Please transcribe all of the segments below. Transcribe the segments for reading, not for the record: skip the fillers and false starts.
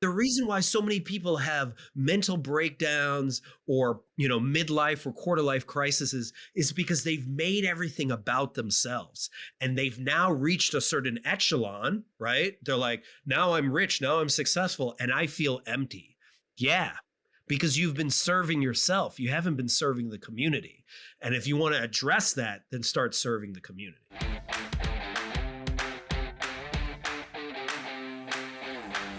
The reason why so many people have mental breakdowns or, midlife or quarter life crises is because they've made everything about themselves and they've now reached a certain echelon, right? They're like, now I'm rich, now I'm successful, and I feel empty. Yeah, because you've been serving yourself. You haven't been serving the community. And if you want to address that, then start serving the community.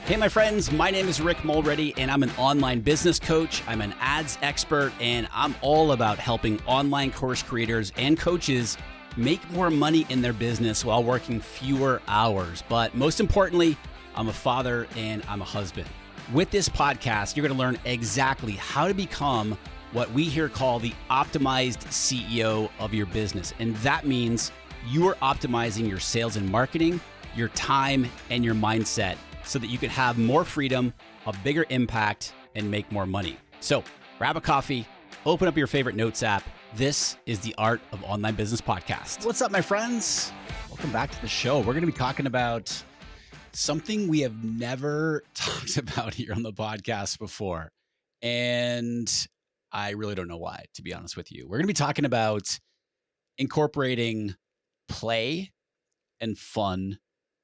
Hey, my friends, my name is Rick Mulready, and I'm an online business coach. I'm an ads expert, and I'm all about helping online course creators and coaches make more money in their business while working fewer hours. But most importantly, I'm a father and I'm a husband. With this podcast, you're going to learn exactly how to become what we here call the optimized CEO of your business. And that means you are optimizing your sales and marketing, your time, and your mindset, so that you can have more freedom, a bigger impact, and make more money. So grab a coffee, open up your favorite notes app. This is the Art of Online Business Podcast. What's up, my friends? Welcome back to the show. We're going to be talking about something we have never talked about here on the podcast before. And I really don't know why, to be honest with you. We're going to be talking about incorporating play and fun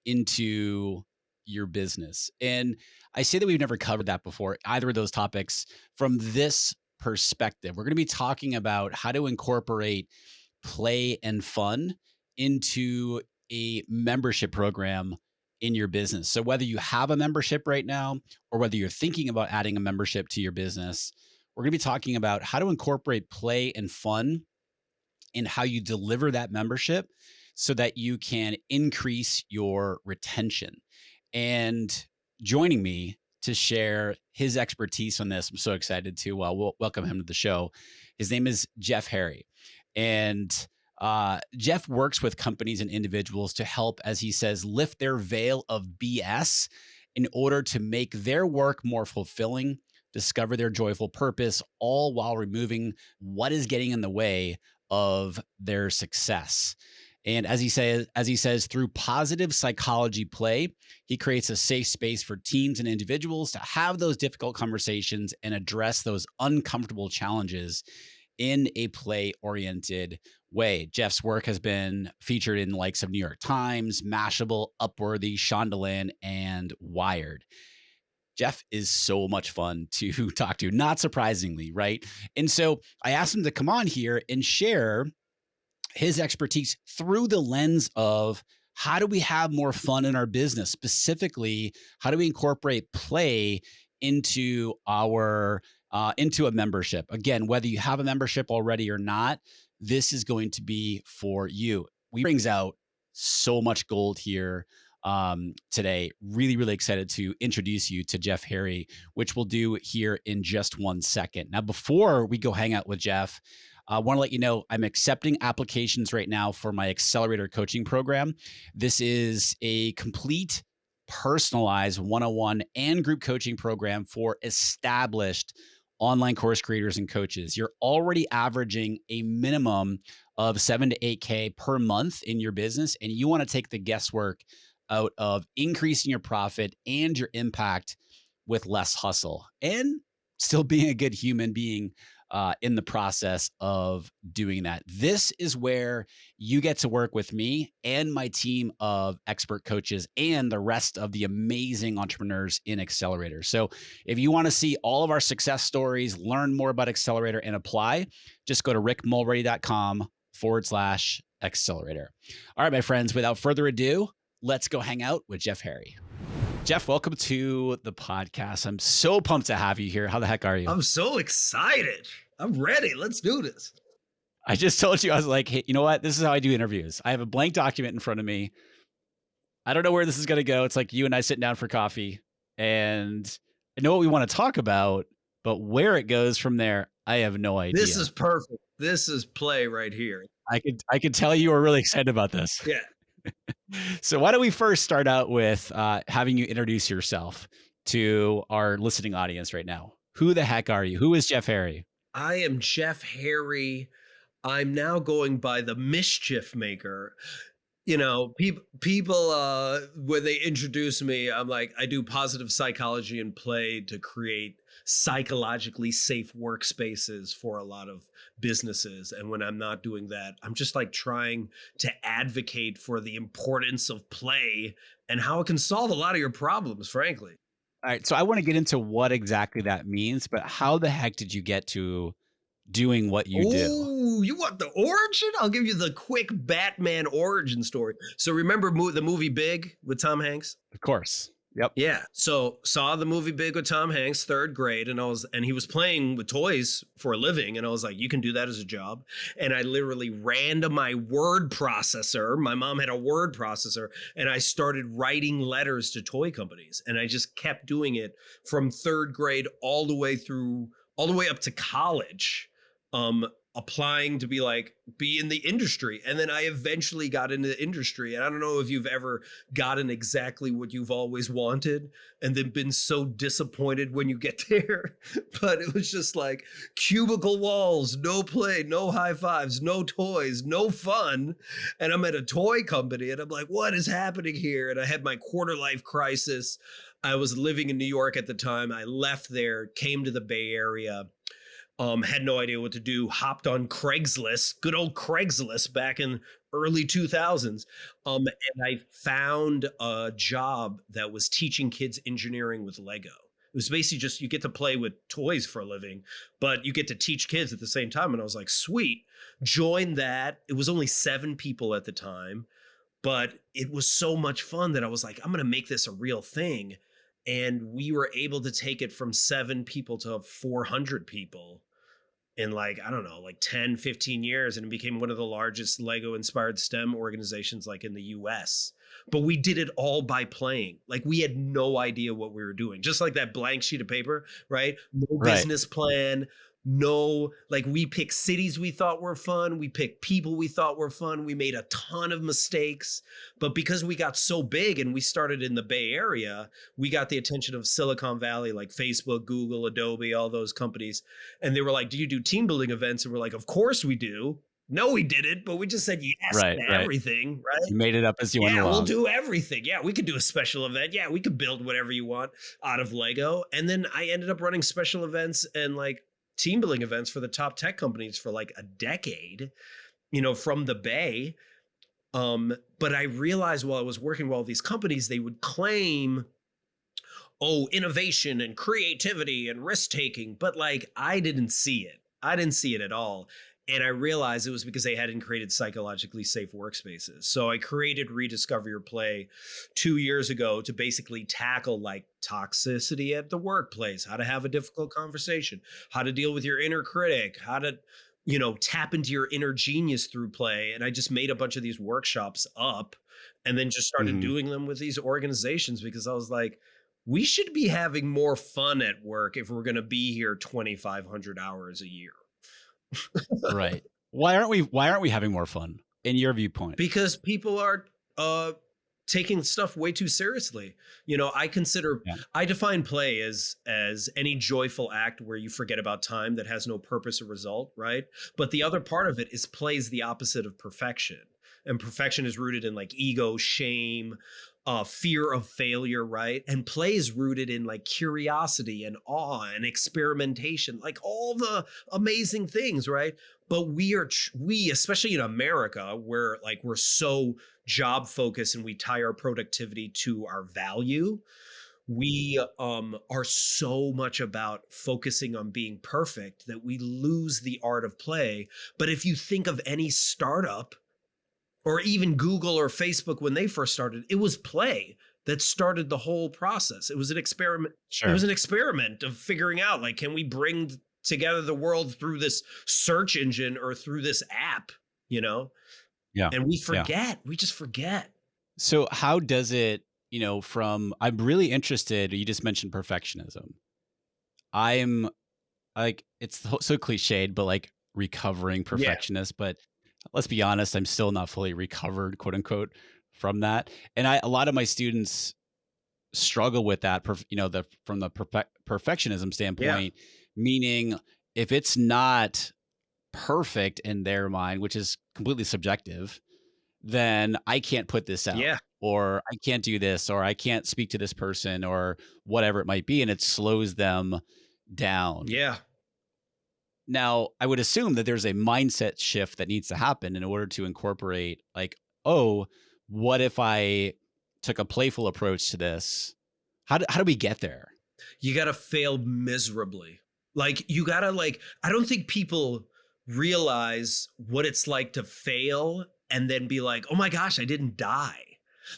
into your business. And I say that we've never covered that before, either of those topics from this perspective. We're going to be talking about how to incorporate play and fun into a membership program in your business. So whether you have a membership right now, or whether you're thinking about adding a membership to your business, we're going to be talking about how to incorporate play and fun in how you deliver that membership so that you can increase your retention. And joining me to share his expertise on this, I'm so excited to welcome him to the show. His name is Jeff Harry. And Jeff works with companies and individuals to help, as he says, lift their veil of BS in order to make their work more fulfilling, discover their joyful purpose, all while removing what is getting in the way of their success. And as he says, through positive psychology play, he creates a safe space for teams and individuals to have those difficult conversations and address those uncomfortable challenges in a play-oriented way. Jeff's work has been featured in the likes of New York Times, Mashable, Upworthy, Shondaland, and Wired. Jeff is so much fun to talk to, not surprisingly, right? And so I asked him to come on here and share his expertise through the lens of how do we have more fun in our business? Specifically, how do we incorporate play into into a membership? Again, whether you have a membership already or not, this is going to be for you. We brings out so much gold here today. Really, really excited to introduce you to Jeff Harry, which we'll do here in just 1 second. Now, before we go hang out with Jeff, I want to let you know I'm accepting applications right now for my accelerator coaching program. This is a complete personalized one-on-one and group coaching program for established online course creators and coaches. You're already averaging a minimum of 7 to 8K per month in your business, and you want to take the guesswork out of increasing your profit and your impact with less hustle and still being a good human being in the process of doing that. This is where you get to work with me and my team of expert coaches and the rest of the amazing entrepreneurs in Accelerator. So if you want to see all of our success stories, learn more about Accelerator and apply, just go to rickmulready.com/accelerator. All right, my friends, without further ado, let's go hang out with Jeff Harry. Jeff, welcome to the podcast. I'm so pumped to have you here. How the heck are you? I'm so excited. I'm ready. Let's do this. I just told you, I was like, hey, you know what? This is how I do interviews. I have a blank document in front of me. I don't know where this is going to go. It's like you and I sitting down for coffee, and I know what we want to talk about, but where it goes from there, I have no idea. This is perfect. This is play right here. I could tell you were really excited about this. Yeah. So why don't we first start out with having you introduce yourself to our listening audience right now. Who the heck are you? Who is Jeff Harry? I am Jeff Harry. I'm now going by the Mischief Maker. people when they introduce me, I'm like, I do positive psychology and play to create psychologically safe workspaces for a lot of businesses. And when I'm not doing that, I'm just like trying to advocate for the importance of play and how it can solve a lot of your problems, frankly. All right, so I want to get into what exactly that means, but how the heck did you get to doing what you do? Oh, you want the origin? I'll give you the quick Batman origin story. So remember the movie Big with Tom Hanks? Of course. Yep. Yeah. So saw the movie Big with Tom Hanks, third grade, and he was playing with toys for a living, and I was like, you can do that as a job. And I literally ran to my word processor. My mom had a word processor, and I started writing letters to toy companies, and I just kept doing it from third grade all the way up to college. Applying to be in the industry. And then I eventually got into the industry. And I don't know if you've ever gotten exactly what you've always wanted and then been so disappointed when you get there. But it was just like cubicle walls, no play, no high fives, no toys, no fun. And I'm at a toy company and I'm like, what is happening here? And I had my quarter life crisis. I was living in New York at the time. I left there, came to the Bay Area, had no idea what to do, hopped on Craigslist, good old Craigslist back in early 2000s. And I found a job that was teaching kids engineering with Lego. It was basically just you get to play with toys for a living, but you get to teach kids at the same time. And I was like, sweet, join that. It was only 7 people at the time, but it was so much fun that I was like, I'm going to make this a real thing. And we were able to take it from 7 people to 400 people in I don't know, 10, 15 years. And it became one of the largest Lego inspired STEM organizations in the US. But we did it all by playing. We had no idea what we were doing. Just like that blank sheet of paper, right? No Right. business plan. No, we picked cities we thought were fun. We picked people we thought were fun. We made a ton of mistakes. But because we got so big and we started in the Bay Area, we got the attention of Silicon Valley, like Facebook, Google, Adobe, all those companies. And they were like, do you do team building events? And we're like, of course we do. No, we didn't, but we just said yes Right, to right. everything, right? You made it up as you went Yeah, we'll along. do everything. Yeah, we could do a special event. Yeah, we could build whatever you want out of Lego. And then I ended up running special events and team building events for the top tech companies for a decade, from the Bay. But I realized while I was working with all these companies, they would claim, oh, innovation and creativity and risk taking, but I didn't see it. I didn't see it at all. And I realized it was because they hadn't created psychologically safe workspaces. So I created Rediscover Your Play 2 years ago to basically tackle toxicity at the workplace, how to have a difficult conversation, how to deal with your inner critic, how to, tap into your inner genius through play. And I just made a bunch of these workshops up and then just started Mhm. doing them with these organizations because I was like, we should be having more fun at work if we're going to be here 2,500 hours a year. Right. Why aren't we having more fun in your viewpoint? Because people are uh taking stuff way too seriously. Yeah. I define play as any joyful act where you forget about time that has no purpose or result, right? But the other part of it is play is the opposite of perfection. And perfection is rooted in ego, shame, fear of failure, right? And play is rooted in curiosity and awe and experimentation, all the amazing things, right? But we, especially in America, where we're so job focused and we tie our productivity to our value, we are so much about focusing on being perfect that we lose the art of play. But if you think of any startup or even Google or Facebook when they first started, it was play that started the whole process. It was an experiment. It Sure. was an experiment of figuring out can we bring together the world through this search engine or through this app, you know? Yeah. And Yeah. we just forget. So how does it, from I'm really interested, you just mentioned perfectionism. I'm it's so cliched, but recovering Yeah. perfectionist, but let's be honest, I'm still not fully recovered, quote unquote, from that. And a lot of my students struggle with that, from the perfectionism Yeah. standpoint, meaning if it's not perfect in their mind, which is completely subjective, then I can't put this out, Yeah. or I can't do this, or I can't speak to this person, or whatever it might be. And it slows them down. Yeah. Now, I would assume that there's a mindset shift that needs to happen in order to incorporate, like, oh, what if I took a playful approach to this? How do we get there? You got to fail miserably. Like you got to like I don't think people realize what it's like to fail and then be like, "Oh my gosh, I didn't die."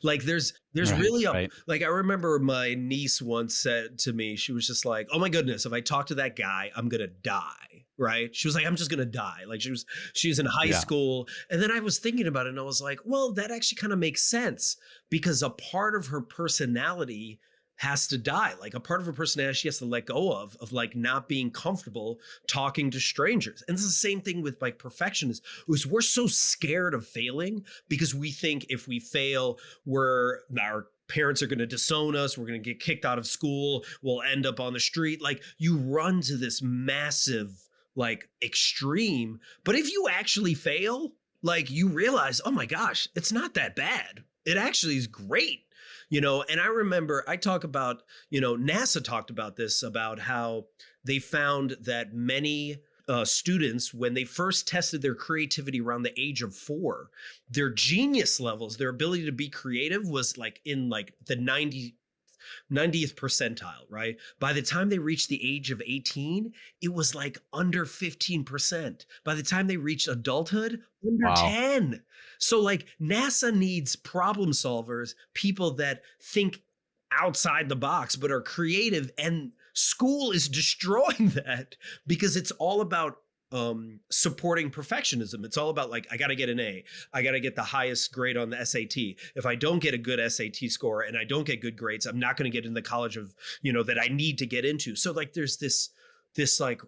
Like there's Right, really a right. like I remember my niece once said to me, she was just like, "Oh my goodness, if I talk to that guy, I'm going to die." Right? She was like, "I'm just going to die." Like she was in high Yeah, school, and then I was thinking about it and I was like, "Well, that actually kind of makes sense because a part of her personality has to die. Like a part of her personality she has to let go of like not being comfortable talking to strangers." And it's the same thing with like perfectionists, is we're so scared of failing because we think if we fail, our parents are going to disown us, we're going to get kicked out of school, we'll end up on the street. Like you run to this massive like extreme. But if you actually fail, like you realize, oh my gosh, it's not that bad. It actually is great. And I remember I talk about, NASA talked about this, about how they found that many students, when they first tested their creativity around the age of 4, their genius levels, their ability to be creative was like in like the 90th percentile, right? By the time they reached the age of 18, it was like under 15%. By the time they reached adulthood, under wow. 10. So like NASA needs problem solvers, people that think outside the box but are creative, and school is destroying that because it's all about supporting perfectionism. It's all about like, I got to get an A. I got to get the highest grade on the SAT. If I don't get a good SAT score and I don't get good grades, I'm not going to get in the college of, that I need to get into. So like there's this like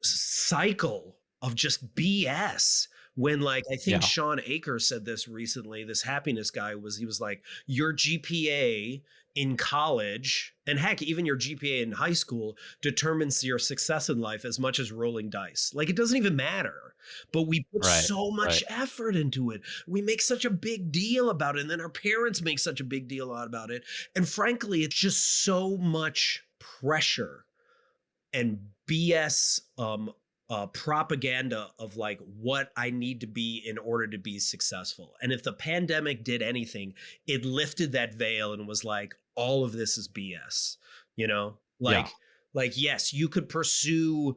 cycle of just BS. When like I think Yeah, Sean Aker said this recently, this happiness guy he was like, your GPA in college, and heck, even your GPA in high school, determines your success in life as much as rolling dice. Like it doesn't even matter. But we put right, so much right. effort into it. We make such a big deal about it. And then our parents make such a big deal about it. And frankly, it's just so much pressure and BS propaganda of like what I need to be in order to be successful. And if the pandemic did anything, it lifted that veil and was like, all of this is BS, you know? Yeah, Like yes, you could pursue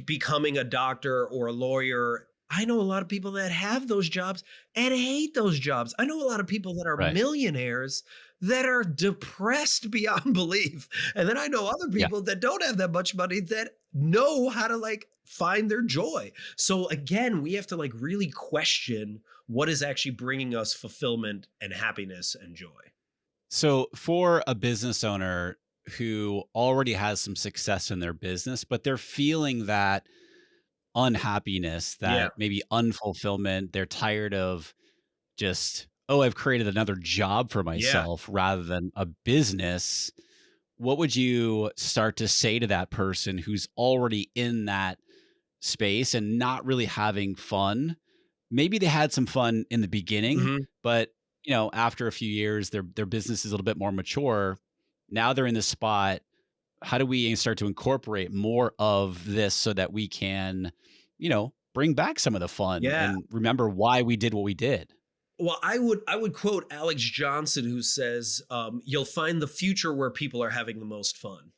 becoming a doctor or a lawyer. I know a lot of people that have those jobs and hate those jobs. I know a lot of people that are right. millionaires that are depressed beyond belief. And then I know other Yeah. people that don't have that much money that know how to like find their joy. So again, we have to like really question what is actually bringing us fulfillment and happiness and joy. So for a business owner who already has some success in their business, but they're feeling that unhappiness, Yeah. that maybe unfulfillment, they're tired of just, oh, I've created another job for Yeah. myself rather than a business. What would you start to say to that person who's already in that space and not really having fun? Maybe they had some fun in the beginning, Mhm. but after a few years, their business is a little bit more mature. Now they're in this spot. How do we start to incorporate more of this so that we can, bring back some of the fun Yeah. and remember why we did what we did? Well, I would quote Alex Johnson, who says, "You'll find the future where people are having the most fun."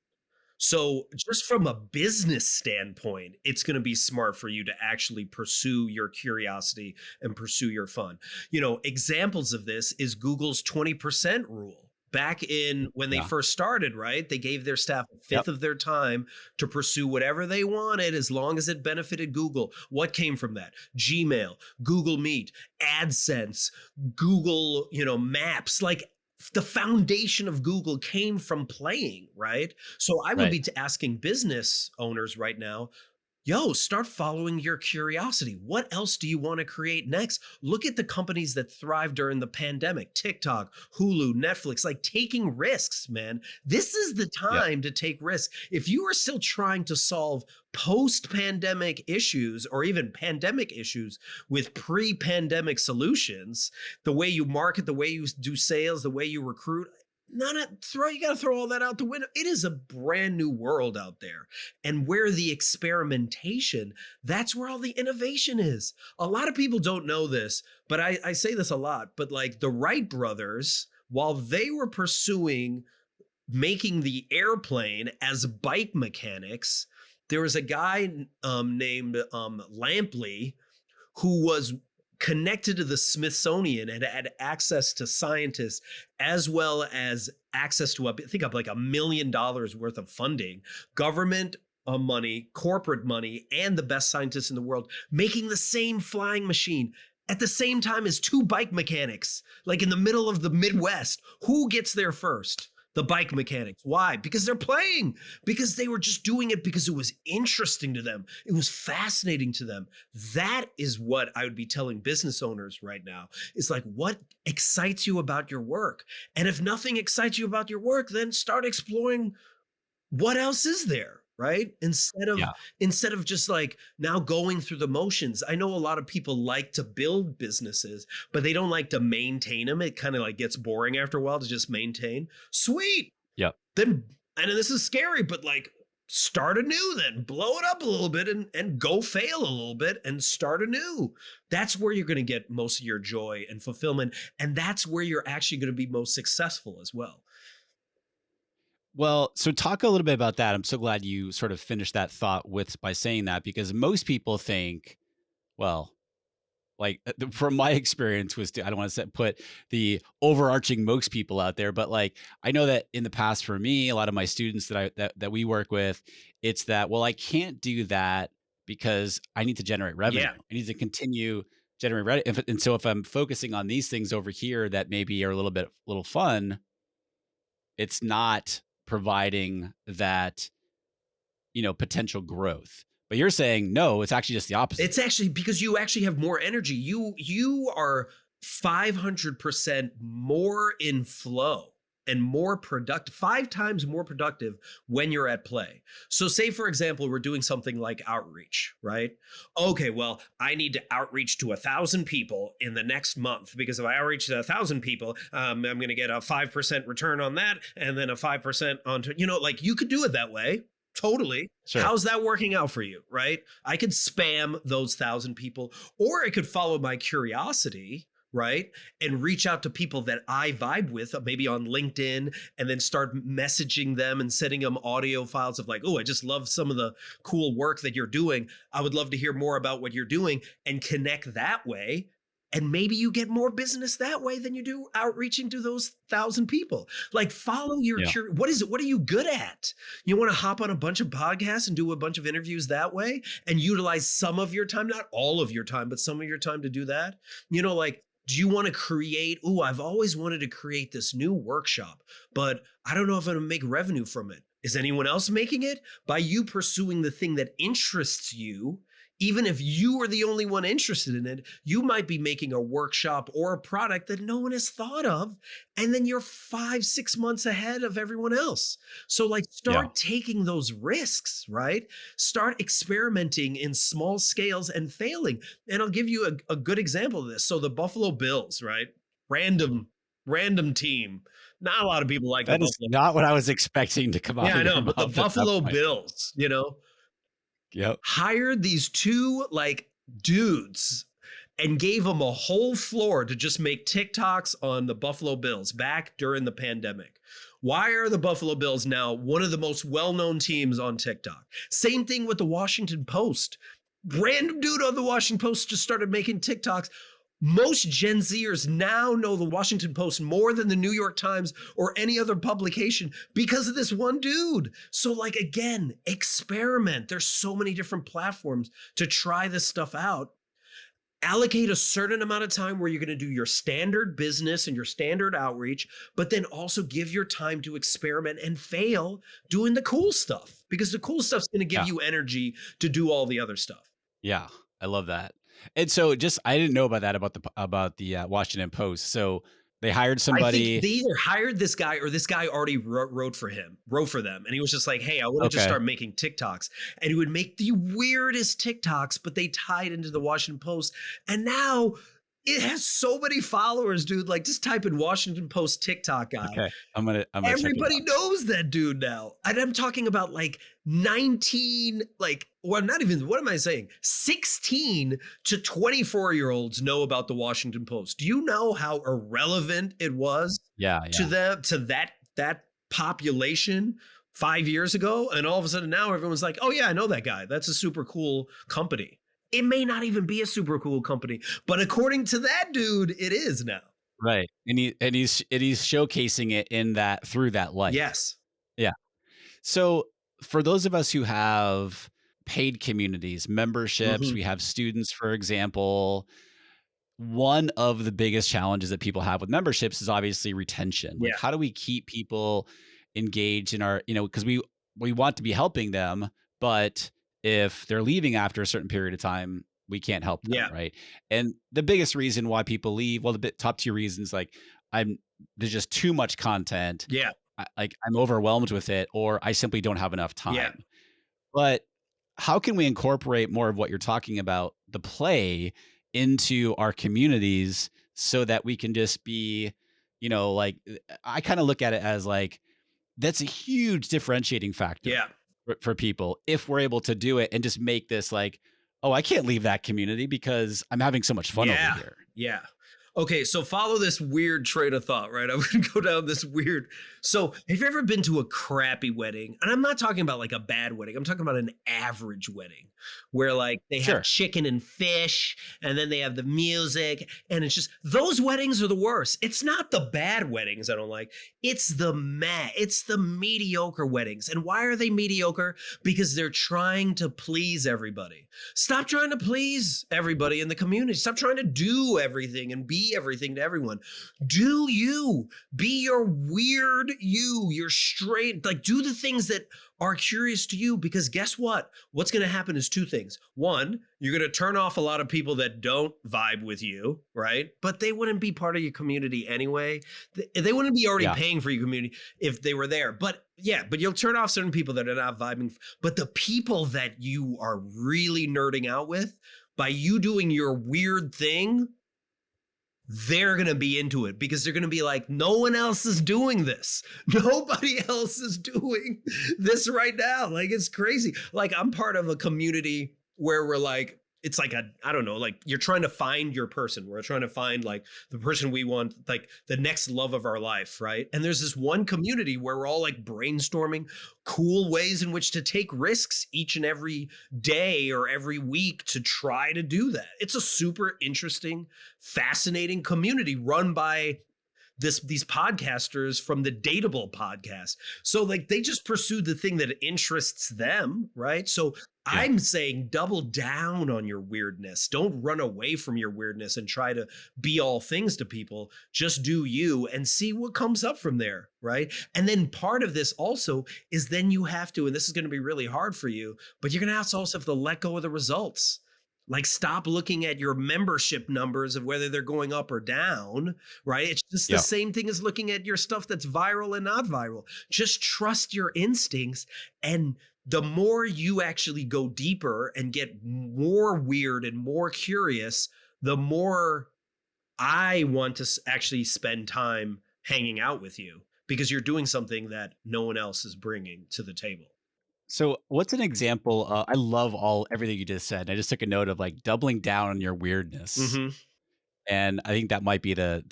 So, just from a business standpoint, it's going to be smart for you to actually pursue your curiosity and pursue your fun. Examples of this is Google's 20% rule. Back in when they Yeah. first started, right? They gave their staff a Yep. fifth of their time to pursue whatever they wanted as long as it benefited Google. What came from that? Gmail, Google Meet, AdSense, Google, Maps. Like the foundation of Google came from playing, right? So I would Right. be asking business owners right now, yo, start following your curiosity. What else do you want to create next? Look at the companies that thrived during the pandemic: TikTok, Hulu, Netflix, like taking risks, man. This is the Yep. time to take risks. If you are still trying to solve post pandemic issues or even pandemic issues with pre pandemic solutions, the way you market, the way you do sales, the way you recruit, you got to throw all that out the window. It is a brand new world out there. And where the experimentation, that's where all the innovation is. A lot of people don't know this, but I say this a lot, but like the Wright brothers, while they were pursuing making the airplane as bike mechanics, there was a guy named Lampley who was connected to the Smithsonian and had access to scientists as well as access to, I think, up like $1 million worth of funding, government money, corporate money, and the best scientists in the world making the same flying machine at the same time as two bike mechanics, like in the middle of the Midwest. Who gets there first? The bike mechanics. Why? Because they're playing, because they were just doing it because it was interesting to them. It was fascinating to them. That is what I would be telling business owners right now. It's like, what excites you about your work? And if nothing excites you about your work, then start exploring what else is there, right? Yeah. Instead of just like now going through the motions. I know a lot of people like to build businesses, but they don't like to maintain them. It kind of like gets boring after a while to just maintain. Sweet. Yep. Then, and this is scary, but like start anew, then blow it up a little bit and go fail a little bit and start anew. That's where you're going to get most of your joy and fulfillment. And that's where you're actually going to be most successful as well. Well, so talk a little bit about that. I'm so glad you sort of finished that thought with by saying that, because most people think, well, like from my experience was I don't want to put the overarching most people out there, but like I know that in the past for me, a lot of my students that we work with, it's that, well, I can't do that because I need to generate revenue. Yeah. I need to continue generate revenue. And so if I'm focusing on these things over here that maybe are little fun, it's not providing that, potential growth. But you're saying, no, it's actually just the opposite. It's actually because you actually have more energy. You are 500% more in flow and more productive, 5 times more productive when you're at play. So say, for example, we're doing something like outreach, right? Okay, well, I need to outreach to 1,000 people in the next month, because if I outreach to 1,000 people, I'm going to get a 5% return on that, and then a 5% on, like you could do it that way. Totally. Sure. How's that working out for you, right? I could spam those 1,000 people, or I could follow my curiosity, right? And reach out to people that I vibe with, maybe on LinkedIn, and then start messaging them and sending them audio files of like, oh, I just love some of the cool work that you're doing. I would love to hear more about what you're doing, and connect that way. And maybe you get more business that way than you do outreaching to those 1,000 people. Like follow your Yeah. what is it? What are you good at? You want to hop on a bunch of podcasts and do a bunch of interviews that way and utilize some of your time, not all of your time, but some of your time to do that? Like, do you want to create? Oh, I've always wanted to create this new workshop, but I don't know if I'm going to make revenue from it. Is anyone else making it? By you pursuing the thing that interests you, even if you are the only one interested in it, you might be making a workshop or a product that no one has thought of. And then you're 5-6 months ahead of everyone else. So like start taking those risks, right? Start experimenting in small scales and failing. And I'll give you a good example of this. So the Buffalo Bills, right? Random team. Not a lot of people like the That is Buffalo. not what I was expecting to come out Yeah, of I your know, but the mouth at that Buffalo point. Bills, Yep. hired these two like dudes and gave them a whole floor to just make TikToks on the Buffalo Bills back during the pandemic. Why are the Buffalo Bills now one of the most well-known teams on TikTok? Same thing with the Washington Post. Random dude on the Washington Post just started making TikToks. Most Gen Zers now know the Washington Post more than the New York Times or any other publication because of this one dude. So like, again, experiment. There's so many different platforms to try this stuff out. allocate a certain amount of time where you're going to do your standard business and your standard outreach, but then also give your time to experiment and fail doing the cool stuff, because the cool stuff's going to give Yeah. you energy to do all the other stuff. Yeah. I love that. And so just I didn't know about that about the Washington Post. So they hired I think somebody. they either hired this guy or this guy already wrote for them. And he was just like, hey, I want to just Okay. start making TikToks. And he would make the weirdest TikToks, but they tied into the Washington Post. And now it has so many followers, dude. Like, just type in Washington Post TikTok guy. Okay. I'm gonna check it Everybody out. knows that dude now. And I'm talking about like 19, like, or not even, what am I saying? 16 to 24-year-olds know about the Washington Post. Do you know how irrelevant it was Yeah. to Yeah. them, to that population 5 years ago? And all of a sudden now everyone's like, oh yeah, I know that guy. That's a super cool company. It may not even be a super cool company, but according to that dude, it is now. Right. And he's showcasing it in that through that light. Yes. Yeah. So for those of us who have paid communities, memberships, Mhm. we have students, for example, one of the biggest challenges that people have with memberships is obviously retention. Like, Yeah. how do we keep people engaged in our, because we want to be helping them, but if they're leaving after a certain period of time, we can't help them, Yeah. right? And the biggest reason why people leave, well, top tier reasons, like I'm there's just too much content. Yeah. Like I'm overwhelmed with it, or I simply don't have enough Yeah. time. But how can we incorporate more of what you're talking about, the play, into our communities so that we can just be, like I kind of look at it as like that's a huge differentiating factor Yeah. for people if we're able to do it and just make this like, oh, I can't leave that community because I'm having so much fun over Yeah. here. Yeah. Okay, so follow this weird train of thought, right? I'm gonna go down this weird. So, have you ever been to a crappy wedding? And I'm not talking about like a bad wedding. I'm talking about an average wedding where like they have Sure. chicken and fish and then they have the music and it's just those weddings are the worst. It's not the bad weddings I don't like. It's the mediocre weddings. And why are they mediocre? Because they're trying to please everybody. Stop trying to please everybody in the community. Stop trying to do everything and be everything to everyone. Do you. Be your weird you. You're straight. Like, do the things that are curious to you, because guess what? What's going to happen is two things. One, you're going to turn off a lot of people that don't vibe with you, right? But they wouldn't be part of your community anyway. They wouldn't be already Yeah. paying for your community if they were there. But yeah, but you'll turn off certain people that are not vibing. But the people that you are really nerding out with, by you doing your weird thing, they're going to be into it because they're going to be like, no one else is doing this. Nobody else is doing this right now. Like, it's crazy. Like, I'm part of a community where we're like, it's like I don't know, like you're trying to find your person. We're trying to find like the person we want, like the next love of our life, right? And there's this one community where we're all like brainstorming cool ways in which to take risks each and every day or every week to try to do that. It's a super interesting, fascinating community run by these podcasters from the Dateable podcast. So like they just pursued the thing that interests them, right? So Yeah. I'm saying double down on your weirdness. Don't run away from your weirdness and try to be all things to people. Just do you and see what comes up from there, right? And then part of this also is then you have to, and this is going to be really hard for you, but you're going to also have to let go of the results. Like, stop looking at your membership numbers of whether they're going up or down, right? It's just the Yeah. same thing as looking at your stuff that's viral and not viral. Just trust your instincts. And the more you actually go deeper and get more weird and more curious, the more I want to actually spend time hanging out with you because you're doing something that no one else is bringing to the table. So, what's an example? I love everything you just said. I just took a note of like doubling down on your weirdness, Mm-hmm. and I think that might be the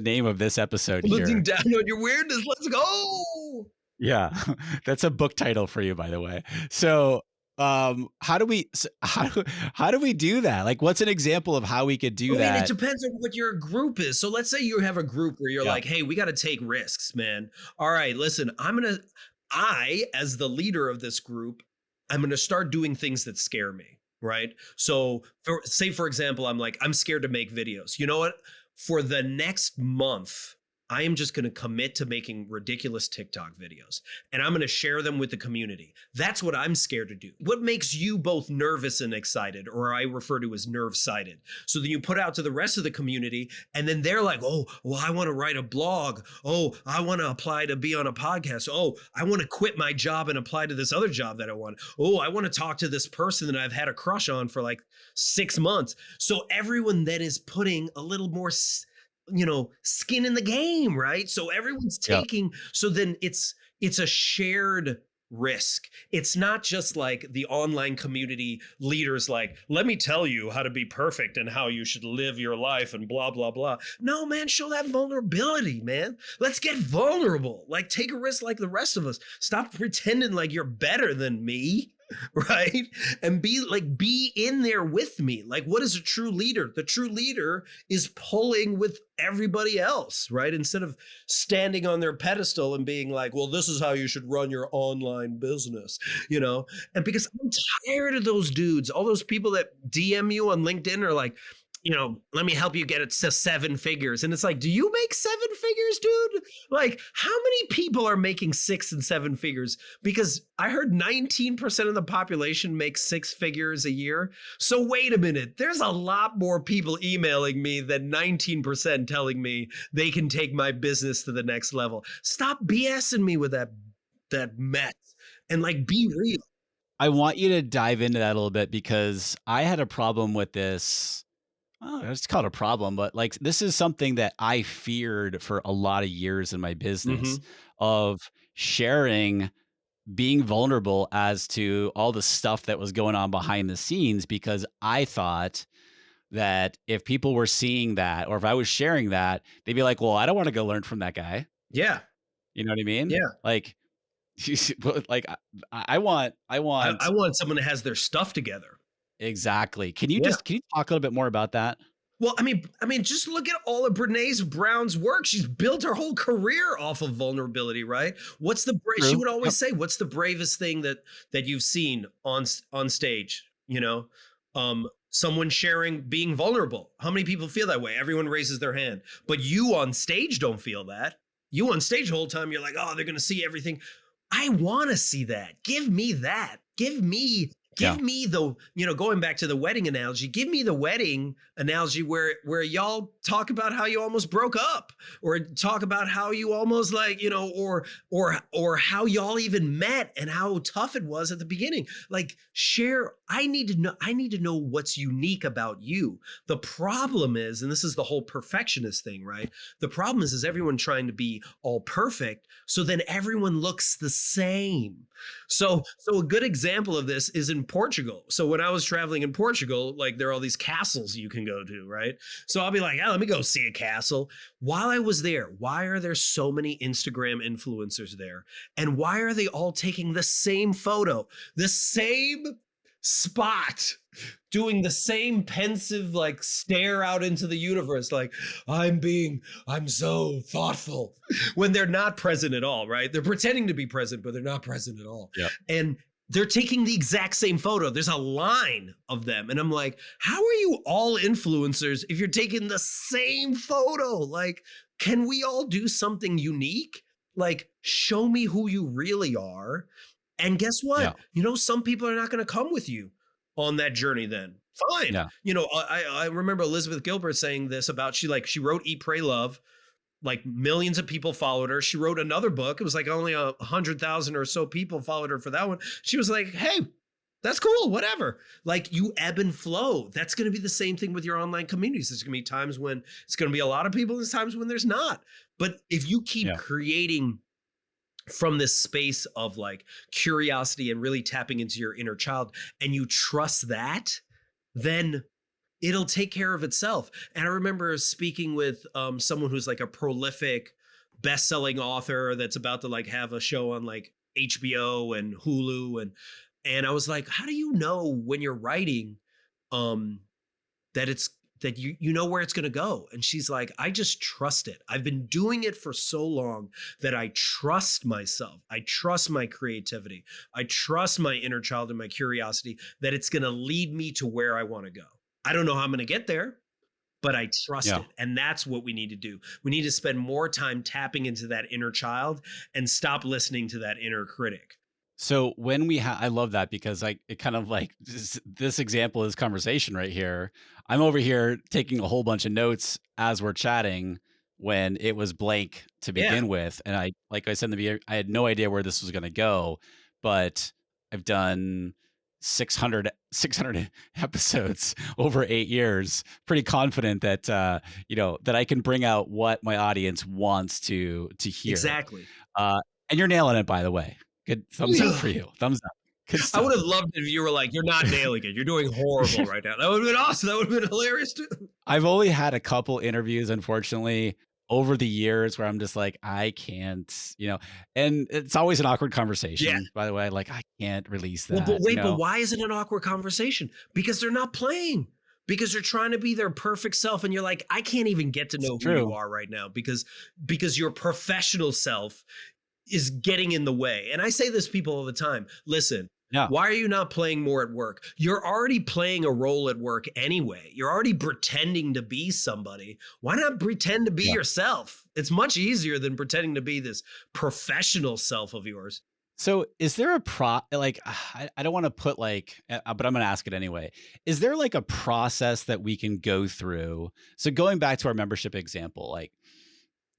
name of this episode Looking here. down on your weirdness. Let's go. Yeah, that's a book title for you, by the way. So, how do we do that? Like, what's an example of how we could do I mean, it that? depends on what your group is. So let's say you have a group where you're Yeah. like, hey, we got to take risks, man. All right, listen, as the leader of this group, I'm going to start doing things that scare me. right? So, say for example, I'm like, I'm scared to make videos. You know what? For the next month, I am just going to commit to making ridiculous TikTok videos and I'm going to share them with the community. That's what I'm scared to do. What makes you both nervous and excited, or I refer to as nerve sighted? So then you put out to the rest of the community and then they're like, oh, well, I want to write a blog. Oh, I want to apply to be on a podcast. Oh, I want to quit my job and apply to this other job that I want. Oh, I want to talk to this person that I've had a crush on for like 6 months. So everyone then is putting a little more skin in the game, right? So everyone's Yeah. taking, so then it's a shared risk. It's not just like the online community leaders like, let me tell you how to be perfect and how you should live your life and blah blah blah. No, man, show that vulnerability, man. Let's get vulnerable. Like take a risk like the rest of us. Stop pretending like you're better than me. Right. And be in there with me. Like, what is a true leader? The true leader is pulling with everybody else, right? Instead of standing on their pedestal and being like, well, this is how you should run your online business, you know? And because I'm tired of those dudes, all those people that DM you on LinkedIn are like, let me help you get it to 7 figures. And it's like, do you make 7 figures, dude? Like, how many people are making 6 and 7 figures? Because I heard 19% of the population makes 6 figures a year. So wait a minute, there's a lot more people emailing me than 19% telling me they can take my business to the next level. Stop BSing me with that mess and like be real. I want you to dive into that a little bit because I had a problem with this. Oh, it's called a problem, but like this is something that I feared for a lot of years in my business Hmm. of sharing, being vulnerable as to all the stuff that was going on behind the scenes because I thought that if people were seeing that or if I was sharing that, they'd be like, "Well, I don't want to go learn from that guy." Yeah. You know what I mean? Yeah. Like like I I want want someone that has their stuff together. exactly. Yeah. Can you talk a little bit more about that? Well, I mean, just look at all of Brené Brown's work. She's built her whole career off of vulnerability, right? She True. would Yep. always say, "What's the bravest thing that you've seen on stage?" Someone sharing being vulnerable. How many people feel that way? Everyone raises their hand, but you on stage don't feel that. You on stage the whole time, you're like, "Oh, they're gonna see everything." I want to see that. Give me that. Yeah. Give me the, going back to the wedding analogy, give me the wedding analogy where y'all talk about how you almost broke up, or talk about how you almost like, or how y'all even met and how tough it was at the beginning. Like share, I need to know what's unique about you. The problem is, and this is the whole perfectionist thing, right? The problem is everyone trying to be all perfect. So then everyone looks the same. So a good example of this is in Portugal. So when I was traveling in Portugal, like there are all these castles you can go to, right? So I'll be like, let me go see a castle. While I was there, why are there so many Instagram influencers there? And why are they all taking the same photo, the same spot, doing the same pensive like stare out into the universe, like I'm so thoughtful, when they're not present at all, right? They're pretending to be present, but they're not present at all. Yeah. And they're taking the exact same photo. There's a line of them. And I'm like, how are you all influencers if you're taking the same photo? Like, can we all do something unique? Like, show me who you really are. And guess Yeah. what? Some people are not going to come with you on that journey then. Fine. Yeah. I remember Elizabeth Gilbert saying this about, she wrote Eat, Pray, Love. Like millions of people followed her. She wrote another book. It was like only 100,000 or so people followed her for that one. She was like, hey, that's cool, whatever. Like you ebb and flow. That's going to be the same thing with your online communities. There's going to be times when it's going to be a lot of people, there's times when there's not. But if you keep Yeah. creating from this space of like curiosity and really tapping into your inner child, and you trust that, then it'll take care of itself. And I remember speaking with someone who's like a prolific best-selling author that's about to like have a show on like HBO and Hulu, and I was like, how do you know when you're writing um that that you know where it's going to go. And she's like, I just trust it. I've been doing it for so long that I trust myself. I trust my creativity. I trust my inner child and my curiosity that it's going to lead me to where I want to go. I don't know how I'm going to get there, but I trust Yeah. it. And that's what we need to do. We need to spend more time tapping into that inner child and stop listening to that inner critic. So when I love that because it kind of like this example, this conversation right here. I'm over here taking a whole bunch of notes as we're chatting when it was blank to Yeah, begin with, and like I said in the beginning, I had no idea where this was going to go, but I've done 600 episodes over 8 years. Pretty confident that that I can bring out what my audience wants to hear. exactly. And you're nailing it, by the way. Good thumbs up for you. Thumbs up. Good I would stuff. have loved it if you were like, you're not nailing it. You're doing horrible right now. That would have been awesome. That would have been hilarious too. I've only had a couple interviews, unfortunately, over the years where I'm just like, I can't, and it's always an awkward Yeah. conversation, by the way. Like, I can't release Well, but that, wait, but why is it an awkward conversation? Because they're not playing. Because they're trying to be their perfect self. And you're like, I can't even get to It's know who you true. are right now because your professional self is getting in the way. And I say this to people all the time. Listen, Yeah. why are you not playing more at work? You're already playing a role at work anyway. You're already pretending to be somebody. Why not pretend to be Yeah. yourself? It's much easier than pretending to be this professional self of yours. So is there like, I don't want to put like, but I'm going to ask it anyway. Is there like a process that we can go through? So going back to our membership example, like,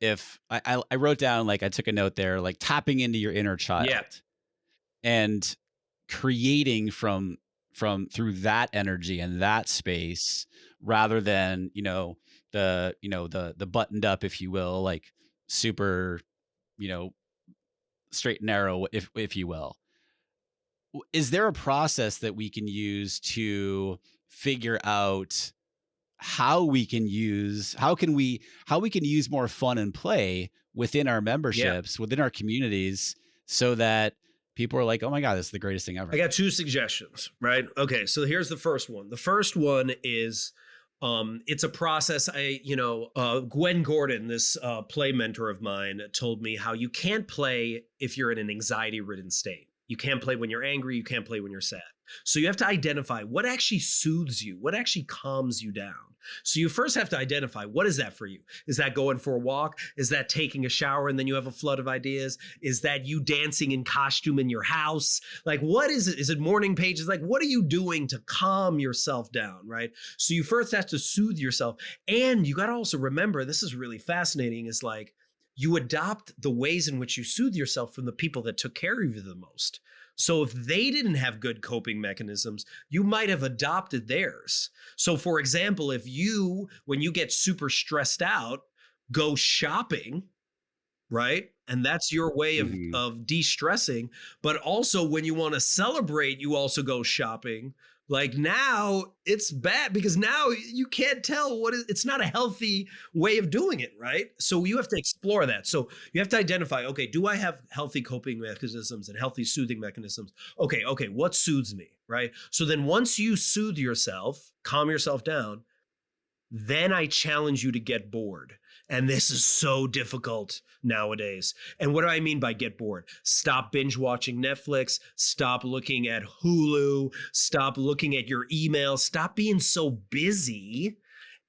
if I wrote down, like, I took a note there, like tapping into your inner Yeah. child and creating from through that energy and that space rather than, the buttoned up, if you will, like super, you know, straight and narrow, if you will. Is there a process that we can use to figure out how we can use more fun and play within our Yeah. memberships, within our communities, so that people are like, oh my God, this is the greatest thing I ever. got two suggestions, right? Okay, so here's the first one. The first one is it's a process. Gwen Gordon, this play mentor of mine, told me how you can't play if you're in an anxiety-ridden state. You can't play when you're angry, you can't play when you're sad. So you have to identify what actually soothes you, what actually calms you down. So you first have to identify, what is that for you? Is that going for a walk? Is that taking a shower and then you have a flood of ideas? Is that you dancing in costume in your house? Like, what is it? Is it morning pages? Like, what are you doing to calm yourself down, right? So you first have to soothe yourself. And you got to also remember, this is really fascinating, is like, you adopt the ways in which you soothe yourself from the people that took care of you the most. So if they didn't have good coping mechanisms, you might have adopted theirs. So for example, if you, when you get super stressed out, go shopping, right? And that's your way Mhm. of de-stressing. But also when you want to celebrate, you also go shopping. Like now it's bad because now you can't tell it's not a healthy way of doing it, right? So you have to explore that. So you have to identify, okay, do I have healthy coping mechanisms and healthy soothing mechanisms? Okay, what soothes me, right? So then once you soothe yourself, calm yourself down, then I challenge you to get bored. And this is so difficult nowadays. And what do I mean by get bored? Stop binge watching Netflix. Stop looking at Hulu. Stop looking at your email. Stop being so busy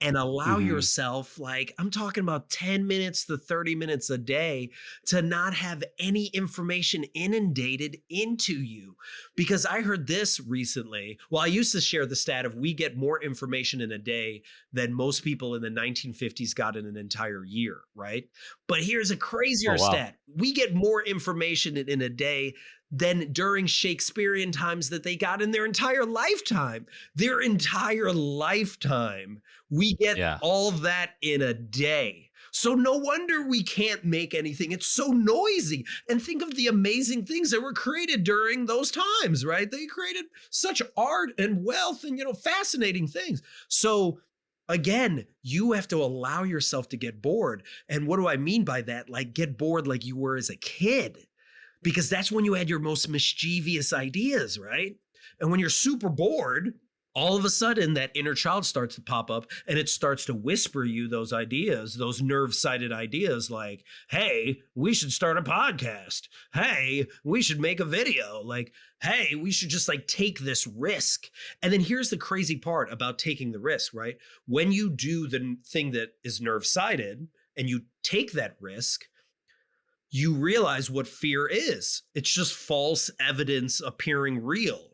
and allow Mhm. yourself, like, I'm talking about 10 minutes to 30 minutes a day, to not have any information inundated into you. Because I heard this recently. Well, I used to share the stat of we get more information in a day than most people in the 1950s got in an entire year, right? But here's a Oh crazier wow. stat. We get more information in a day than during Shakespearean times that they got in their entire lifetime. Their entire lifetime. We get Yeah. all that in a day. So no wonder we can't make anything. It's so noisy. And think of the amazing things that were created during those times, right? They created such art and wealth and, fascinating things. So again, you have to allow yourself to get bored. And what do I mean by that? Like, get bored like you were as a kid, because that's when you had your most mischievous ideas, right? And when you're super bored, all of a sudden that inner child starts to pop up and it starts to whisper you those ideas, those nerve-sided ideas like, hey, we should start a podcast. Hey, we should make a video. Like, hey, we should just like take this risk. And then here's the crazy part about taking the risk, right? When you do the thing that is nerve-sided and you take that risk, you realize what fear is. It's just false evidence appearing real.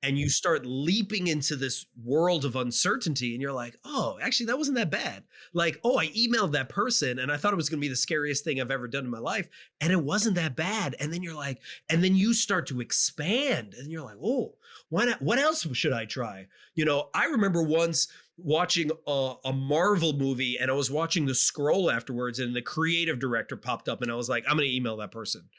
And you start leaping into this world of uncertainty and you're like, oh, actually, that wasn't that bad. Like, oh, I emailed that person and I thought it was going to be the scariest thing I've ever done in my life. And it wasn't that bad. And then you're like, and then you start to expand and you're like, oh, why not? What else should I try? I remember once watching a Marvel movie and I was watching the scroll afterwards and the creative director popped up and I was like, I'm going to email that person.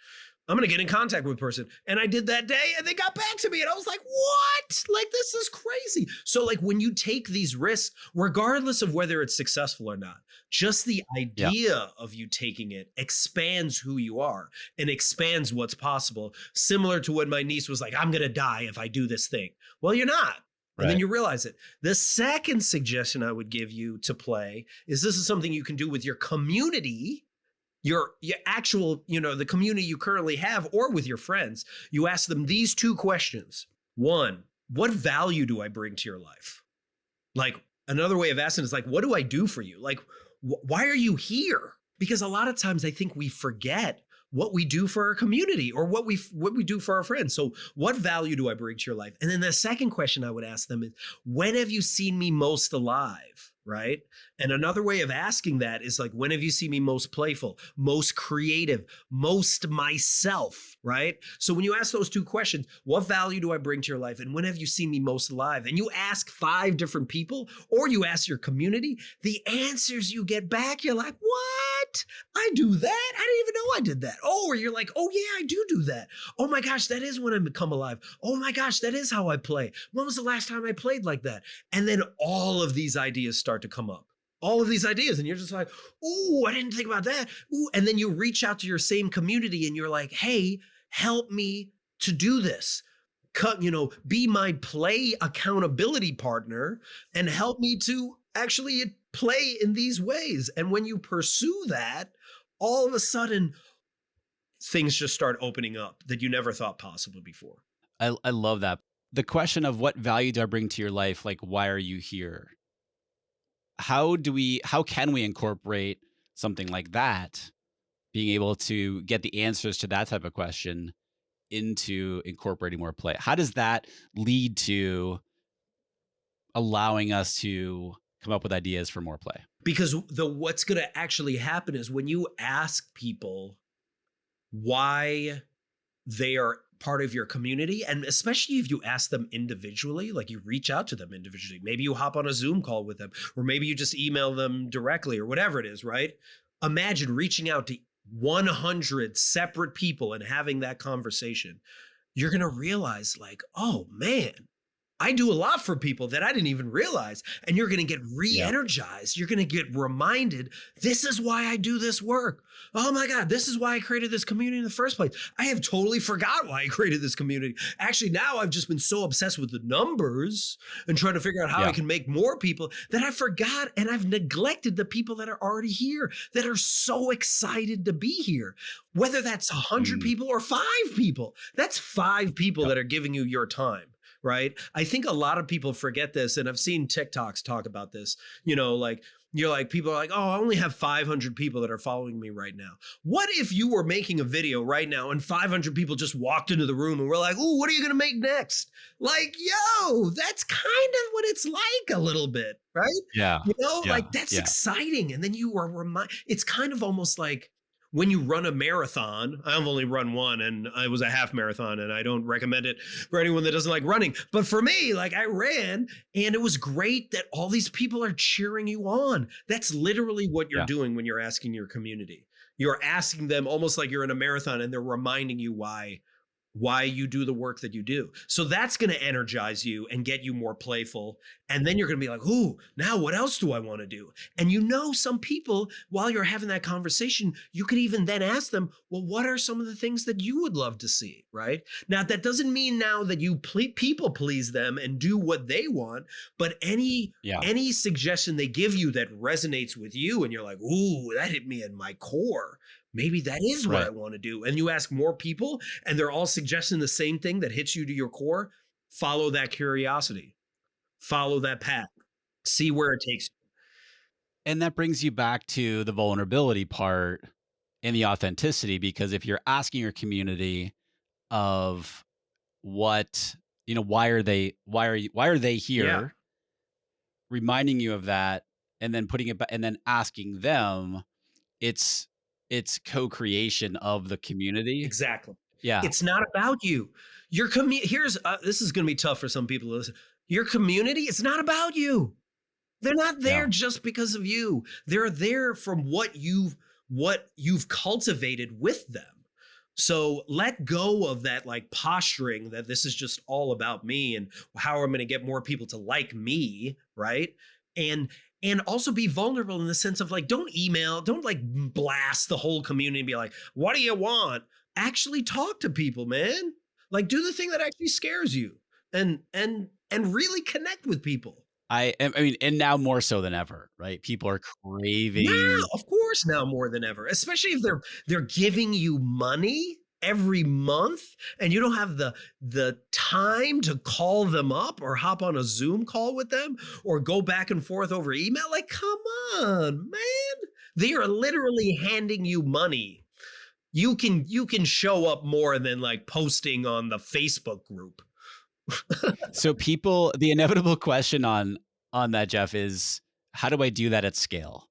I'm going to get in contact with a person. And I did that day and they got back to me and I was like, what? Like, this is crazy. So like when you take these risks, regardless of whether it's successful or not, just the idea of you taking it expands who you are and expands what's possible. Similar to when my niece was like, I'm going to die if I do this thing. Well, you're not. And then you realize it. The second suggestion I would give you to play is this is something you can do with your community, your actual, the community you currently have, or with your friends. You ask them these two questions. One, what value do I bring to your life? Like, another way of asking is like, what do I do for you? Like, why are you here? Because a lot of times I think we forget what we do for our community or what we do for our friends. So what value do I bring to your life? And then the second question I would ask them is, when have you seen me most alive? Right? And another way of asking that is like, when have you seen me most playful, most creative, most myself? Right? So when you ask those two questions, what value do I bring to your life? And when have you seen me most alive? And you ask 5 different people, or you ask your community, the answers you get back, you're like, what? I do that? I didn't even know I did that. Oh, or you're like, oh yeah, I do that. Oh my gosh, that is when I become alive. Oh my gosh, that is how I play. When was the last time I played like that? And then all of these ideas start to come up. All of these ideas. And you're just like, ooh, I didn't think about that. Ooh. And then you reach out to your same community and you're like, hey, help me to do this. Be my play accountability partner and help me to actually play in these ways. And when you pursue that, all of a sudden, things just start opening up that you never thought possible before. I love that. The question of what value do I bring to your life? Like, why are you here? How can we incorporate something like that, being able to get the answers to that type of question into incorporating more play? How does that lead to allowing us to come up with ideas for more play? Because what's going to actually happen is when you ask people why they are part of your community, and especially if you ask them individually, like you reach out to them individually, maybe you hop on a Zoom call with them, or maybe you just email them directly or whatever it is, right? Imagine reaching out to 100 separate people and having that conversation. You're going to realize like, oh man, I do a lot for people that I didn't even realize. And you're going to get re-energized. You're going to get reminded, this is why I do this work. Oh my God, this is why I created this community in the first place. I have totally forgot why I created this community. Actually, now I've just been so obsessed with the numbers and trying to figure out how I can make more people that I forgot, and I've neglected the people that are already here that are so excited to be here. Whether that's 100 people or 5 people, that's 5 people that are giving you your time. Right? I think a lot of people forget this, and I've seen TikToks talk about this. People are like, oh, I only have 500 people that are following me right now. What if you were making a video right now and 500 people just walked into the room and were like, oh, what are you going to make next? Like, yo, that's kind of what it's like a little bit, right? Yeah. That's exciting. And then you are reminded, it's kind of almost like, when you run a marathon, I've only run one and it was a half marathon and I don't recommend it for anyone that doesn't like running. But for me, like I ran and it was great that all these people are cheering you on. That's literally what you're doing when you're asking your community. You're asking them almost like you're in a marathon and they're reminding you why why you do the work that you do. So that's going to energize you and get you more playful. And then you're going to be like, ooh, now what else do I want to do? And some people, while you're having that conversation, you could even then ask them, well, what are some of the things that you would love to see? Right. Now, that doesn't mean now that you people please them and do what they want, but Yeah. any suggestion they give you that resonates with you and you're like, ooh, that hit me in my core. Maybe that is what I Right. want to do. And you ask more people and they're all suggesting the same thing that hits you to your core. Follow that curiosity, follow that path, see where it takes you. And that brings you back to the vulnerability part and the authenticity, because if you're asking your community of what, why are they Yeah, here, reminding you of that, and then putting it back and then asking them, it's co-creation of the community. exactly. Yeah. It's not about you. Here's this is going to be tough for some people to listen. Your community, it's not about you. They're not there Yeah. just because of you. They're there from what you've cultivated with them. So let go of that like posturing that this is just all about me and how I'm going to get more people to like me, right? And and also be vulnerable in the sense of like don't like blast the whole community and be like, "What do you want?" Actually talk to people, man. Like do the thing that actually scares you and really connect with people. I mean, and now more so than ever, right? People are Yeah, craving. of course now more than ever, especially if they're giving you money every month and you don't have the time to call them up or hop on a Zoom call with them or go back and forth over email. Like, come on, man. They are literally handing you money. You can show up more than like posting on the Facebook group. So people, the inevitable question on that, Jeff, is how do I do that at scale?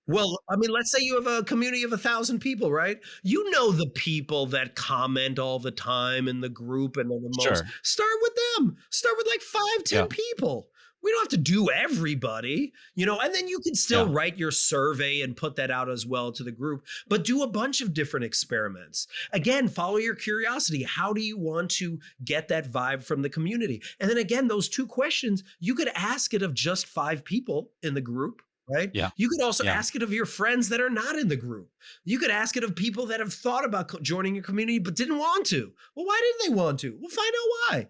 Well, I mean, let's say you have a community of 1,000 people, right? You know the people that comment all the time in the group and are the most. Sure. Start with them. Start with like five, Yeah. 10 people. We don't have to do everybody, and then you can still Yeah. write your survey and put that out as well to the group, but do a bunch of different experiments. Again, follow your curiosity. How do you want to get that vibe from the community? And then again, those two questions, you could ask it of just five people in the group, right? Yeah. You could also Yeah. ask it of your friends that are not in the group. You could ask it of people that have thought about joining your community but didn't want to. Well, why didn't they want to? Well, find out why.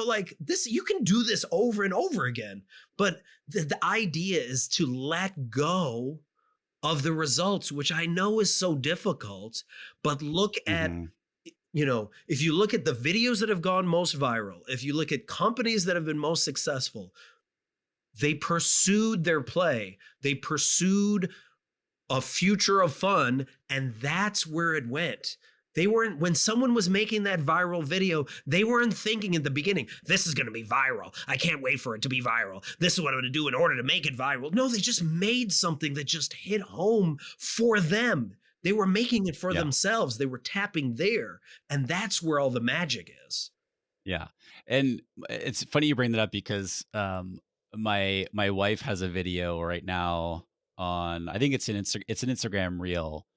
Like this, you can do this over and over again. But the idea is to let go of the results, which I know is so difficult. But look at, Mhm. if you look at the videos that have gone most viral, if you look at companies that have been most successful, they pursued their play. They pursued a future of fun, and that's where it went. They weren't, when someone was making that viral video, they weren't thinking at the beginning, this is going to be viral. I can't wait for it to be viral. This is what I'm going to do in order to make it viral. No, they just made something that just hit home for them. They were making it for Yeah. themselves. They were tapping there. And that's where all the magic is. Yeah. And it's funny you bring that up because my wife has a video right now on, I think it's an Instagram reel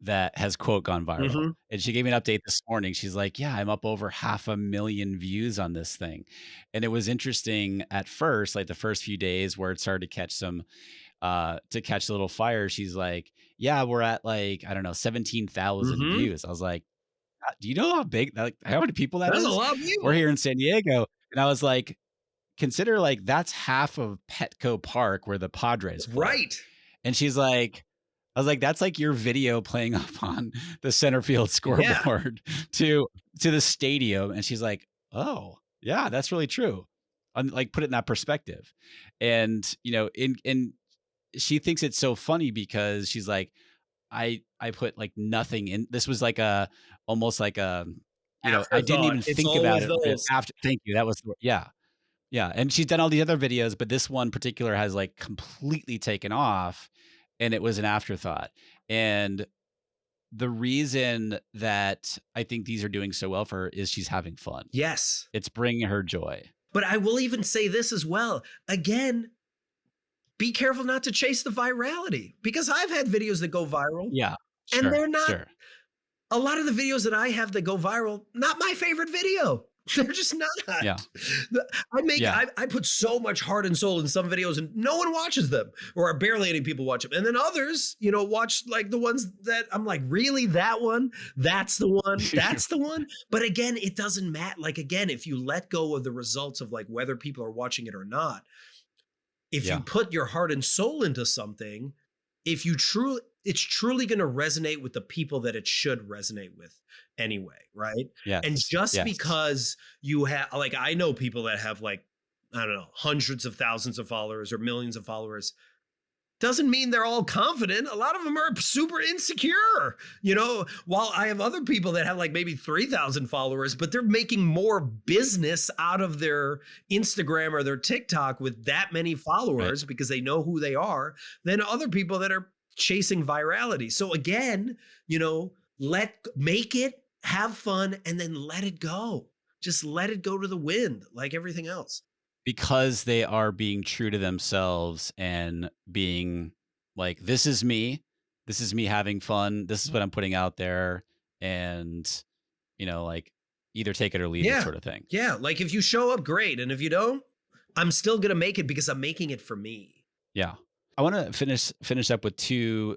that has quote gone viral. Hmm. And she gave me an update this morning. She's like, "Yeah, I'm up over 500,000 views on this thing." And it was interesting at first, like the first few days where it started to catch to catch a little fire. She's like, "Yeah, we're at like, I don't know, 17,000 Hmm. views." I was like, "Do you know how big, like how many people that That's a is?" lot of We're people. here in San Diego. And I was like, consider like that's half of Petco Park where the Padres play. Right. And she's like, I was like, that's like your video playing up on the center field Yeah. scoreboard to the stadium. And she's like, oh, yeah, that's really true. Like put it in that perspective. And in she thinks it's so funny because she's like, I put like nothing in. This was like a almost like a I didn't Afterthought. even It's think about always it those. after. Thank you. That was yeah. Yeah, and she's done all the other videos, but this one particular has like completely taken off, and it was an afterthought. And the reason that I think these are doing so well for her is she's having fun. Yes. It's bringing her joy. But I will even say this as well. Again, be careful not to chase the virality because I've had videos that go viral Yeah, and sure, sure. a lot of the videos that I have that go viral, not my favorite video. They're just not. Yeah. Yeah. I put so much heart and soul in some videos and no one watches them, or barely any people watch them. And then others, watch like the ones that I'm like, really, that one? That's the one. That's the one. But again, it doesn't matter. Like, again, if you let go of the results of like whether people are watching it or not, if you Yeah. put your heart and soul into something, if you truly, it's truly going to resonate with the people that it should resonate with anyway, right? And Yes. just Yes. because you have, like, I know people that have like, I don't know, hundreds of thousands of followers or millions of followers, doesn't mean they're all confident. A lot of them are super insecure, while I have other people that have like maybe 3,000 followers, but they're making more business out of their Instagram or their TikTok with that many Right. followers because they know who they are than other people that are chasing virality. So again, make it, have fun, and then let it go. Just let it go to the wind like everything else. Because they are being true to themselves and being like, this is me. This is me having fun. This is what I'm putting out there. And, like either take it or leave it Yeah. sort of thing. Yeah. Like if you show up, great. And if you don't, I'm still going to make it because I'm making it for me. Yeah. I want to finish up with two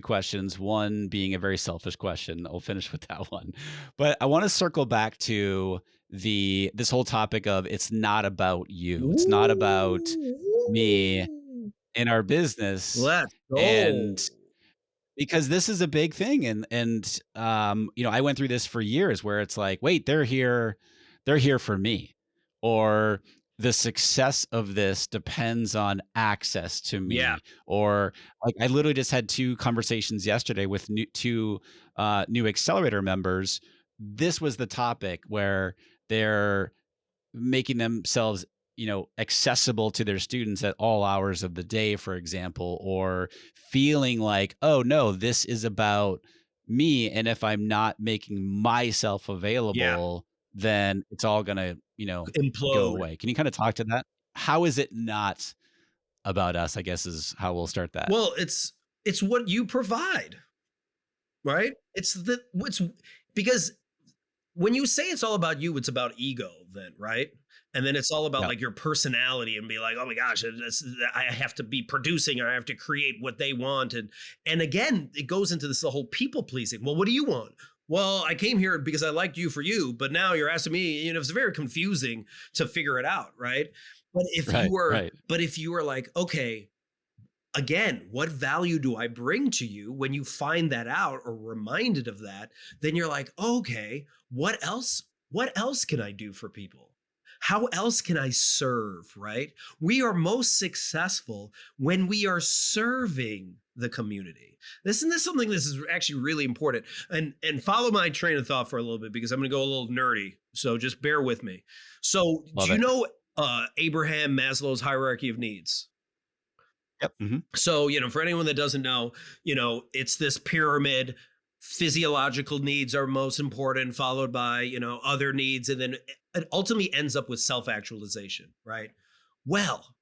questions. One being a very selfish question. I'll finish with that one. But I want to circle back to this whole topic of it's not about you. It's not about me Ooh. in our business. Let's And go. because this is a big thing, and I went through this for years where it's like, wait, they're here for me, or the success of this depends on access to Yeah. me, or like I literally just had two conversations yesterday with two new accelerator members. This was the topic where they're making themselves accessible to their students at all hours of the day, for example, or feeling like, oh no, this is about me, and if I'm not making myself Yeah. available, then it's all gonna go Implode. away. Can you kind of talk to that? How is it not about us, I guess, is how we'll start that. Well, it's what you provide, right? It's because when you say it's all about you, it's about ego then, right? And then it's all about Yeah. like your personality and be like, oh my gosh, I have to be producing or I have to create what they want. And again, it goes into this the whole people pleasing. Well, what do you want? Well, I came here because I liked you for you, but now you're asking me, it's very confusing to figure it out, right? But if you Right. were, Right. but if you were like, okay, again, what value do I bring to you? When you find that out or reminded of that, then you're like, okay, what else? What else can I do for people? How else can I serve, right? We are most successful when we are serving the community. This is something this is actually really important. And follow my train of thought for a little bit because I'm going to go a little nerdy. So just bear with me. So Love do you it. know Abraham Maslow's hierarchy of needs? Yep. So, for anyone that doesn't know, it's this pyramid. Physiological needs are most important, followed by, other needs. And then it ultimately ends up with self-actualization, right? Well,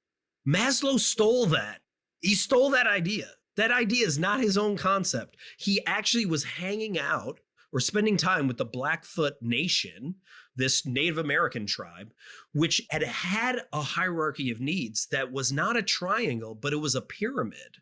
Maslow stole that. He stole that idea. That idea is not his own concept. He actually was hanging out or spending time with the Blackfoot Nation, this Native American tribe, which had a hierarchy of needs that was not a triangle, but it was a pyramid.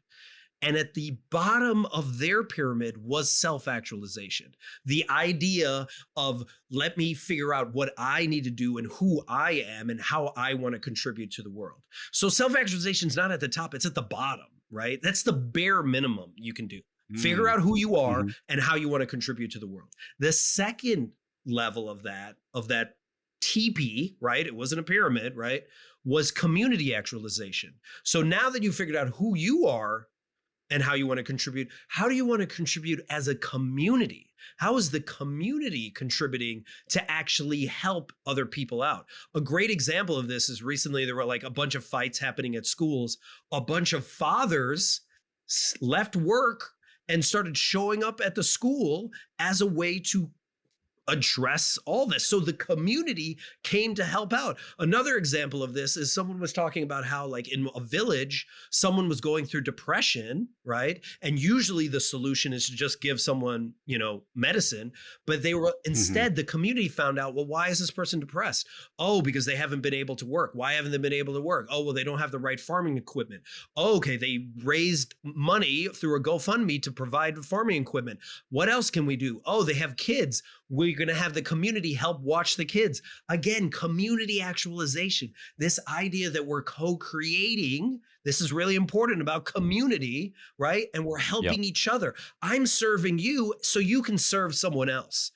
And at the bottom of their pyramid was self-actualization. The idea of let me figure out what I need to do and who I am and how I want to contribute to the world. So self-actualization is not at the top, it's at the bottom, right? That's the bare minimum you can do. Figure out who you are Mm-hmm. and how you want to contribute to the world. The second level of that TP, right? It wasn't a pyramid, right? Was community actualization. So now that you figured out who you are and how you want to contribute, how do you want to contribute as a community? How is the community contributing to actually help other people out? A great example of this is recently there were like a bunch of fights happening at schools. A bunch of fathers left work and started showing up at the school as a way to address all this. So the community came to help out. Another example of this is someone was talking about how like in a village, someone was going through depression, right? And usually the solution is to just give someone, medicine. But they were Hmm. instead, the community found out, well, why is this person depressed? Oh, because they haven't been able to work. Why haven't they been able to work? Oh, well, they don't have the right farming equipment. Oh, okay, they raised money through a GoFundMe to provide farming equipment. What else can we do? Oh, they have kids. We're going to have the community help watch the kids. Again, community actualization. This idea that we're co-creating, this is really important about community, right? And we're Yep. helping each other. I'm serving you so you can serve someone else,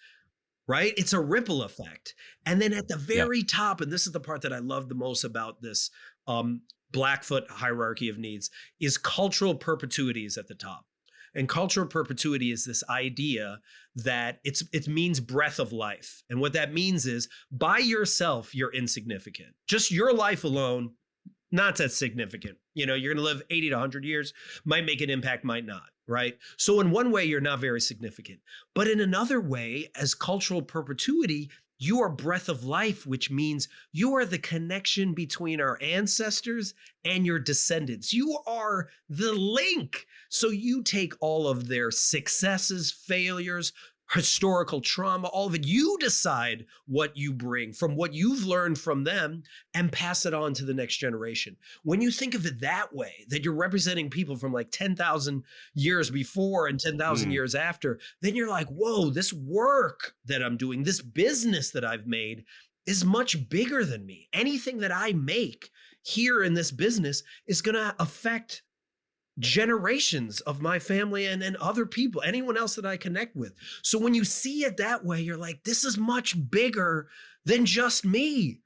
right? It's a ripple effect. And then at the Yep. very top, and this is the part that I love the most about this um, Blackfoot hierarchy of needs, is cultural perpetuity is at the top. And cultural perpetuity is this idea that it means breath of life. And what that means is by yourself, you're insignificant. Just your life alone, not that significant. You're going to live 80 to 100 years, might make an impact, might not, right? So in one way, you're not very significant. But in another way, as cultural perpetuity, you are breath of life, which means you are the connection between our ancestors and your descendants. You are the link. So you take all of their successes, failures, historical trauma, all of it. You decide what you bring from what you've learned from them and pass it on to the next generation. When you think of it that way, that you're representing people from like 10,000 years before and 10,000 Mm. years after, then you're like, whoa, this work that I'm doing, this business that I've made is much bigger than me. Anything that I make here in this business is going to affect generations of my family and other people, anyone else that I connect with. So when you see it that way, you're like, this is much bigger than just me.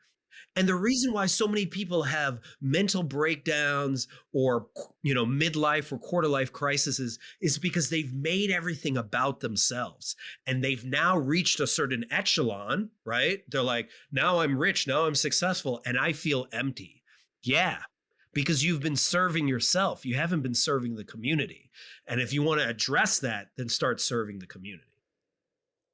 And the reason why so many people have mental breakdowns or, midlife or quarter life crises is because they've made everything about themselves and they've now reached a certain echelon, right? They're like, now I'm rich, now I'm successful, and I feel empty. Yeah, because you've been serving yourself. You haven't been serving the community. And if you want to address that, then start serving the community.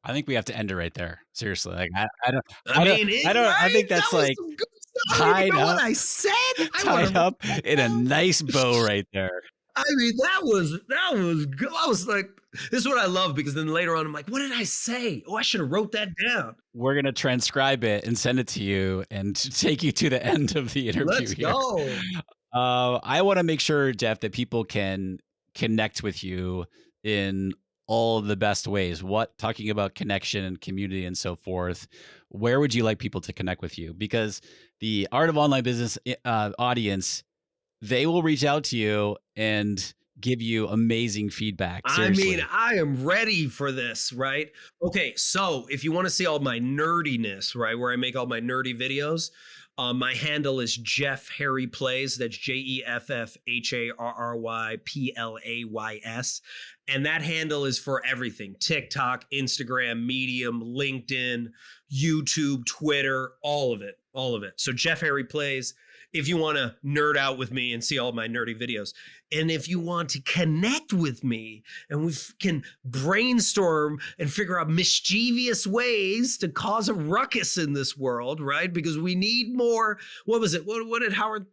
I think we have to end it right there. Seriously, like I don't, I mean, I right? think That that's was like some good stuff. I don't even tied know what up, I said. I want tied to up write in a that nice bow down. right there. I mean, that was good. I was like, this is what I love, because then later on, I'm like, what did I say? Oh, I should have wrote that down. We're gonna transcribe it and send it to you and take you to the end of the interview Let's here. go. I want to make sure, Jeff, that people can connect with you in all of the best ways. Talking about connection and community and so forth, where would you like people to connect with you? Because the Art of Online Business audience, they will reach out to you and give you amazing feedback. I mean, Seriously. I am ready for this, right? Okay, so if you want to see all my nerdiness, right, where I make all my nerdy videos, my handle is Jeff Harry Plays. That's JeffHarryPlays. And that handle is for everything: TikTok, Instagram, Medium, LinkedIn, YouTube, Twitter, all of it. All of it. So Jeff Harry Plays, if you want to nerd out with me and see all my nerdy videos. And if you want to connect with me and we can brainstorm and figure out mischievous ways to cause a ruckus in this world, right? Because we need more. What was it? What did Howard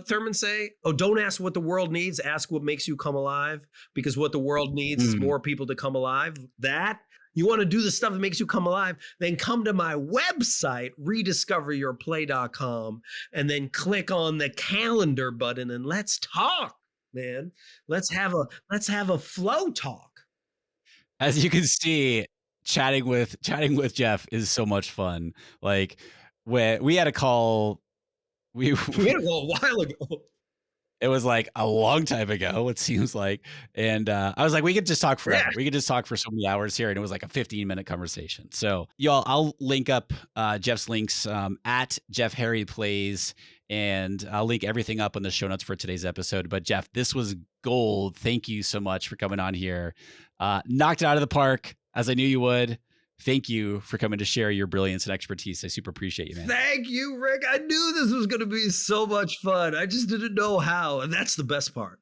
Thurman say? Oh, don't ask what the world needs. Ask what makes you come alive. Because what the world needs is more people to come alive. That. You want to do the stuff that makes you come alive, then come to my website, rediscoveryourplay.com, and then click on the calendar button and let's talk, man. Let's have a flow talk. As you can see, chatting with Jeff is so much fun. Like when we had a call, we We had to go a while ago. it was like a long time ago, it seems like. And I was like, we could just talk forever. Yeah. We could just talk for so many hours here. And it was like a 15-minute conversation. So y'all, I'll link up Jeff's links at Jeff Harry Plays. And I'll link everything up on the show notes for today's episode. But Jeff, this was gold. Thank you so much for coming on here. Knocked it out of the park, as I knew you would. Thank you for coming to share your brilliance and expertise. I super appreciate you, man. Thank you, Rick. I knew this was going to be so much fun. I just didn't know how. And that's the best part.